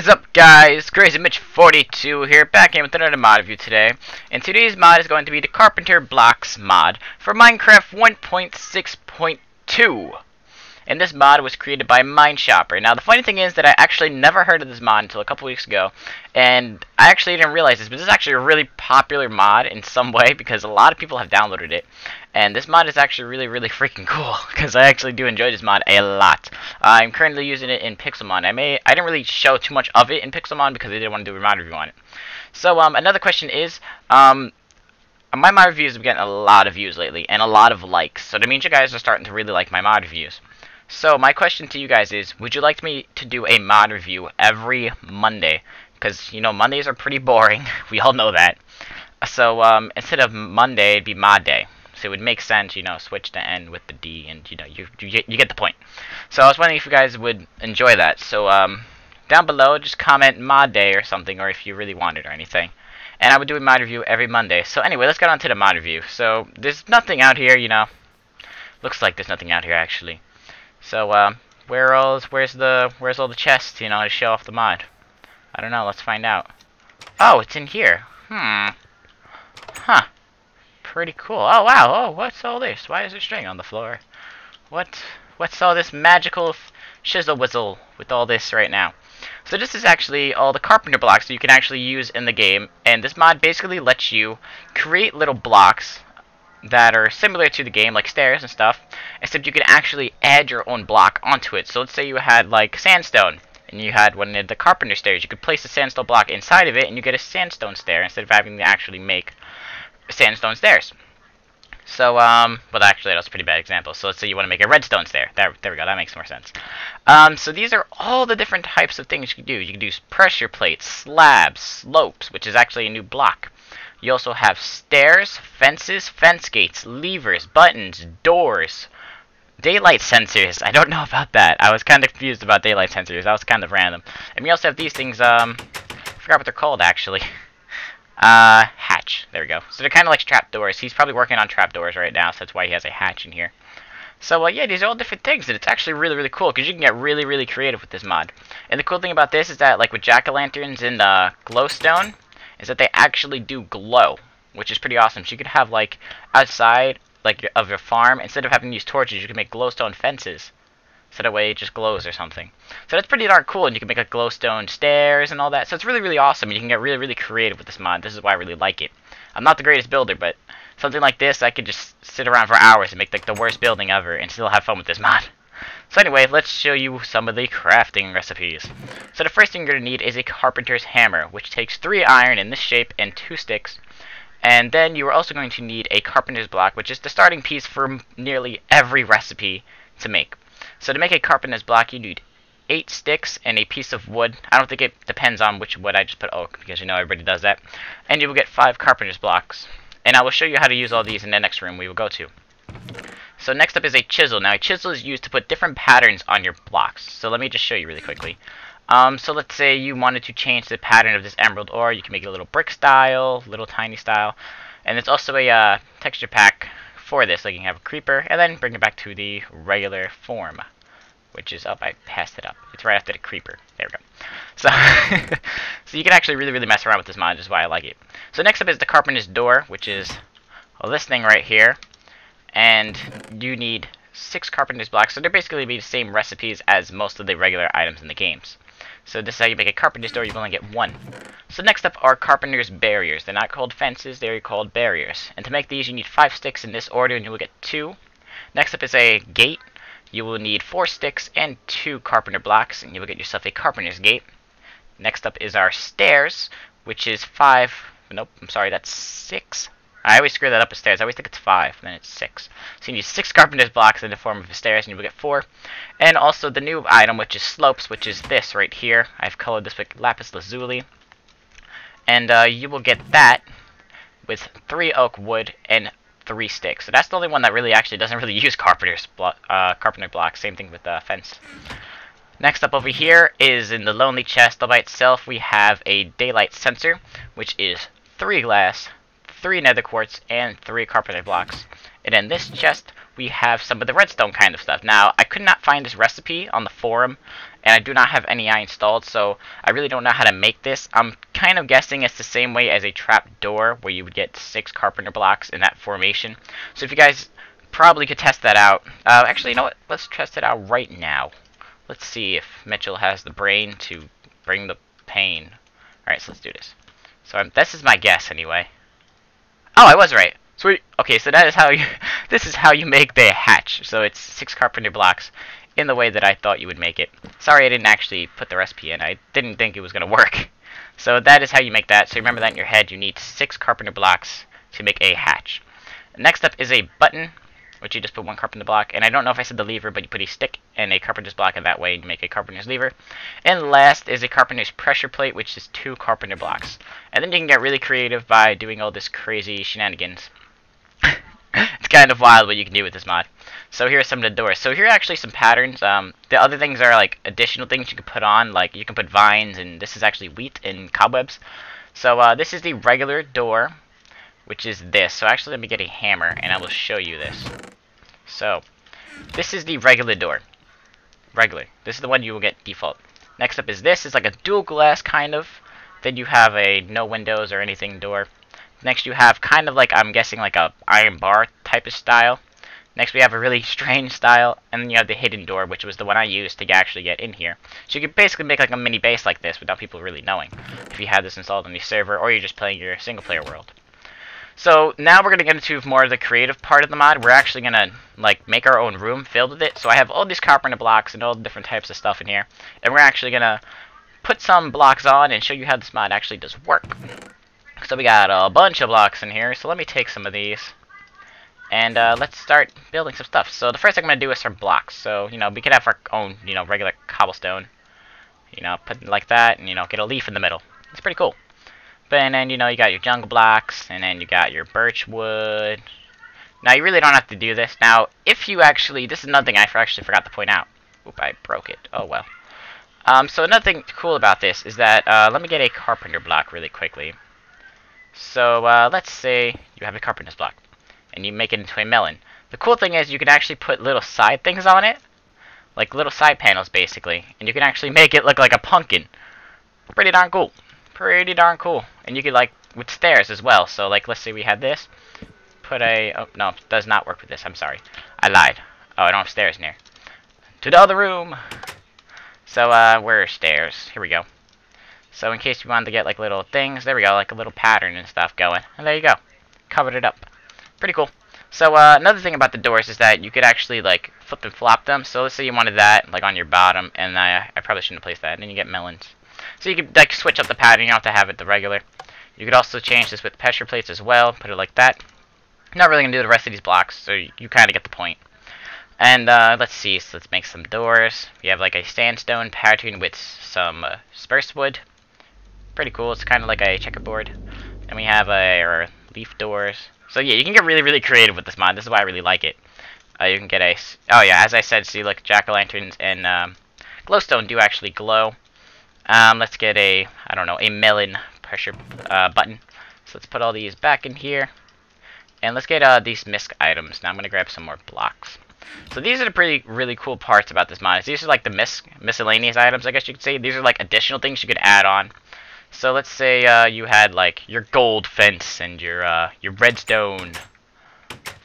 What's up, guys? Crazy Mitch 42 here, back in with another mod review today. And today's mod is going to be the Carpenters Blocks Mod for Minecraft 1.6.2. And this mod was created by Mineshopper. Now, the funny thing is that I actually never heard of this mod until a couple weeks ago, and I actually didn't realize this, but this is actually a really popular mod in some way because a lot of people have downloaded it. And this mod is actually really freaking cool because I actually do enjoy this mod a lot. I'm currently using it in Pixelmon. I didn't really show too much of it in Pixelmon because I didn't want to do a mod review on it. So another question is, my mod reviews have been getting a lot of views lately and a lot of likes. So that means you guys are starting to really like my mod reviews. So my question to you guys is, would you like me to do a mod review every Monday? Because, you know, Mondays are pretty boring. We all know that. So instead of Monday, it'd be Mod Day. So it would make sense, you know, switch the N with the D, and, you know, you get the point. So I was wondering if you guys would enjoy that. So down below, just comment Mod Day or something, or if you really want it or anything. And I would do a mod review every Monday. So anyway, let's get on to the mod review. So there's nothing out here, you know. Looks like there's nothing out here, actually. So where's all the chests, you know, to show off the mod? I don't know. Let's find out. Oh, it's in here. Huh. Pretty cool. Oh wow. Oh, what's all this? Why is there string on the floor? What's all this magical chisel whistle with all this right now? So this is actually all the carpenter blocks that you can actually use in the game, and this mod basically lets you create little blocks that are similar to the game, like stairs and stuff, except you can actually add your own block onto it. So let's say you had like sandstone, and you had one of the carpenter stairs. You could place a sandstone block inside of it, and you get a sandstone stair instead of having to actually make sandstone stairs. So, well, actually, that was a pretty bad example. So let's say you want to make a redstone stair. There we go. That makes more sense. So these are all the different types of things you can do. You can do pressure plates, slabs, slopes, which is actually a new block. You also have stairs, fences, fence gates, levers, buttons, doors, daylight sensors. I don't know about that. I was kind of confused about daylight sensors. That was kind of random. And we also have these things, I forgot what they're called, actually. Hatch. There we go. So they're kind of like trapdoors. He's probably working on trapdoors right now, so that's why he has a hatch in here. So, yeah, these are all different things, and it's actually really cool, because you can get really creative with this mod. And the cool thing about this is that, like with jack-o'-lanterns and glowstone, is that they actually do glow, which is pretty awesome. So you could have, like, outside of your farm, instead of having to use torches, you can make glowstone fences. So that way it just glows or something. So that's pretty darn cool, and you can make like glowstone stairs and all that. So it's really awesome, and you can get really creative with this mod. This is why I really like it. I'm not the greatest builder, but something like this, I could just sit around for hours and make like the worst building ever and still have fun with this mod. So anyway, let's show you some of the crafting recipes. So the first thing you're going to need is a carpenter's hammer, which takes 3 iron in this shape and 2 sticks. And then you are also going to need a carpenter's block, which is the starting piece for nearly every recipe to make. So to make a carpenter's block, you need 8 sticks and a piece of wood. I don't think it depends on which wood. I just put oak because you know everybody does that. And you will get 5 carpenter's blocks. And I will show you how to use all these in the next room we will go to. So next up is a chisel. Now a chisel is used to put different patterns on your blocks. So let me just show you really quickly. So let's say you wanted to change the pattern of this emerald ore. You can make it a little brick style, little tiny style. And it's also a texture pack for this. Like you can have a creeper and then bring it back to the regular form. Which is up. I passed it up. It's right after the creeper. There we go. So, so you can actually really mess around with this mod, which is why I like it. So next up is the Carpenter's door, which is this thing right here. And you need 6 carpenter's blocks. So they're basically the same recipes as most of the regular items in the games. So this is how you make a carpenter's door. You only get 1. So next up are carpenter's barriers. They're not called fences. They're called barriers. And to make these, you need 5 sticks in this order, and you will get 2. Next up is a gate. You will need 4 sticks and 2 carpenter blocks, and you will get yourself a carpenter's gate. Next up is our stairs, which is 5. Nope, I'm sorry, that's 6. I always screw that up with stairs. I always think it's 5, and then it's 6. So you need 6 carpenter's blocks in the form of the stairs, and you will get 4. And also the new item, which is slopes, which is this right here. I've colored this with lapis lazuli. And you will get that with 3 oak wood and 3 sticks. So that's the only one that really actually doesn't really use carpenter blocks. Same thing with the fence. Next up over here is in the lonely chest all by itself. We have a daylight sensor, which is 3 glass, 3 nether quartz, and 3 carpenter blocks. And in this chest we have some of the redstone kind of stuff. Now, I could not find this recipe on the forum, and I do not have any I installed, so I really don't know how to make this. I'm kind of guessing it's the same way as a trap door, where you would get 6 carpenter blocks in that formation. So if you guys probably could test that out. Actually, you know what? Let's test it out right now. Let's see if Mitchell has the brain to bring the pain. Alright, so let's do this. So this is my guess, anyway. Oh, I was right. Sweet. Okay, so that is how you. This is how you make the hatch. So it's 6 carpenter blocks in the way that I thought you would make it. Sorry, I didn't actually put the recipe in. I didn't think it was gonna work. So that is how you make that. So remember that in your head. You need 6 carpenter blocks to make a hatch. Next up is a button, which you just put 1 carpenter block. And I don't know if I said the lever, but you put a stick and a carpenter's block, and that way you make a carpenter's lever. And last is a carpenter's pressure plate, which is 2 carpenter blocks. And then you can get really creative by doing all this crazy shenanigans. It's kind of wild what you can do with this mod. So here are some of the doors. So here are actually some patterns. The other things are like additional things you can put on, like you can put vines, and this is actually wheat and cobwebs. So this is the regular door, which is this. So actually let me get a hammer and I will show you this. So this is the regular door. Regular. This is the one you will get default. Next up is this. It's like a dual glass kind of. Then you have a no windows or anything door. Next you have kind of like, I'm guessing like a iron bar type of style. Next we have a really strange style, and then you have the hidden door, which was the one I used to actually get in here. So you could basically make like a mini base like this without people really knowing, if you had this installed on the server, or you're just playing your single player world. So now we're going to get into more of the creative part of the mod. We're actually going to like make our own room filled with it. So I have all these carpenter blocks and all the different types of stuff in here, and we're actually going to put some blocks on and show you how this mod actually does work. So we got a bunch of blocks in here, so let me take some of these, and let's start building some stuff. So the first thing I'm going to do is some blocks. So, you know, we could have our own, you know, regular cobblestone, you know, put it like that, and, you know, get a leaf in the middle. It's pretty cool. And then, you know, you got your jungle blocks, and then you got your birch wood. Now, you really don't have to do this. Now, if you actually, this is another thing I actually forgot to point out. Oop, I broke it. Oh, well. So another thing cool about this is that, let me get a carpenter block really quickly. So, let's say you have a carpenter's block, and you make it into a melon. The cool thing is you can actually put little side things on it, like little side panels, basically, and you can actually make it look like a pumpkin. Pretty darn cool. Pretty darn cool. And you could, like, with stairs as well. So, like, let's say we had this. Put a... Oh, no, it does not work with this. I'm sorry. I lied. Oh, I don't have stairs near. To the other room! So, where are stairs? Here we go. So in case you wanted to get like little things, there we go, like a little pattern and stuff going. And there you go. Covered it up. Pretty cool. So another thing about the doors is that you could actually like flip and flop them. So let's say you wanted that like on your bottom, and I probably shouldn't have placed that. And then you get melons. So you could like switch up the pattern. You don't have to have it the regular. You could also change this with pressure plates as well. Put it like that. I'm not really going to do the rest of these blocks, so you kind of get the point. And let's see. So let's make some doors. We have like a sandstone pattern with some spruce wood. Pretty cool. It's kind of like a checkerboard. And we have our leaf doors. So yeah, you can get really, really creative with this mod. This is why I really like it. You can get a... Oh yeah, as I said, see, look, jack-o'-lanterns and glowstone do actually glow. Let's get a, I don't know, a melon pressure button. So let's put all these back in here. And let's get these misc items. Now I'm going to grab some more blocks. So these are the really cool parts about this mod. These are like the miscellaneous items, I guess you could say. These are like additional things you could add on. So let's say you had like your gold fence and your redstone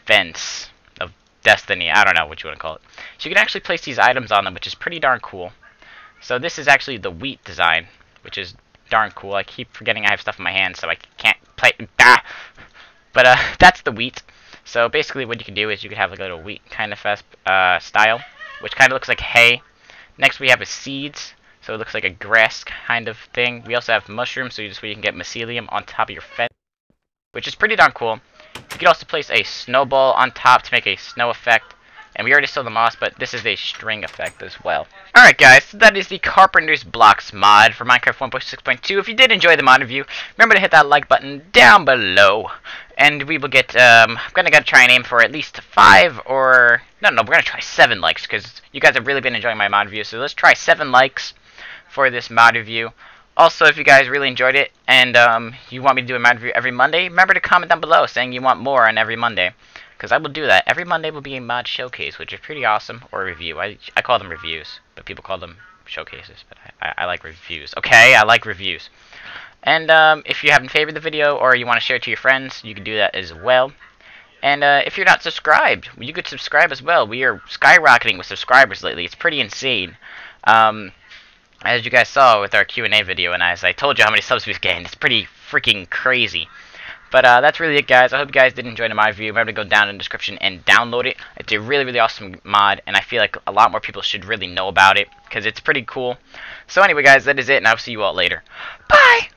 fence of destiny. I don't know what you want to call it. So you can actually place these items on them, which is pretty darn cool. So this is actually the wheat design, which is darn cool. I keep forgetting I have stuff in my hand, so I can't play. Bah! But that's the wheat. So basically what you can do is you could have like a little wheat kind of style, which kind of looks like hay. Next we have seeds. So it looks like a grass kind of thing. We also have mushrooms, so you can get mycelium on top of your fence, which is pretty darn cool. You could also place a snowball on top to make a snow effect. And we already saw the moss, but this is a string effect as well. Alright guys, so that is the Carpenters Blocks mod for Minecraft 1.6.2. If you did enjoy the mod review, remember to hit that like button down below. And we will get, I'm gonna try and aim for at least 5 or... No, we're gonna try 7 likes, because you guys have really been enjoying my mod review. So let's try 7 likes for this mod review. Also, if you guys really enjoyed it and you want me to do a mod review every Monday, remember to comment down below saying you want more on every Monday, because I will do that. Every Monday will be a mod showcase, which is pretty awesome, or a review. I call them reviews, but people call them showcases, but I like reviews. Okay, I like reviews. And if you haven't favored the video or you want to share it to your friends, you can do that as well. And if you're not subscribed, you could subscribe as well. We are skyrocketing with subscribers lately. It's pretty insane. As you guys saw with our Q&A video, and as I told you how many subs we've gained, it's pretty freaking crazy. But that's really it, guys. I hope you guys did enjoy my review. Remember to go down in the description and download it. It's a really, really awesome mod, and I feel like a lot more people should really know about it, because it's pretty cool. So anyway, guys, that is it, and I'll see you all later. Bye!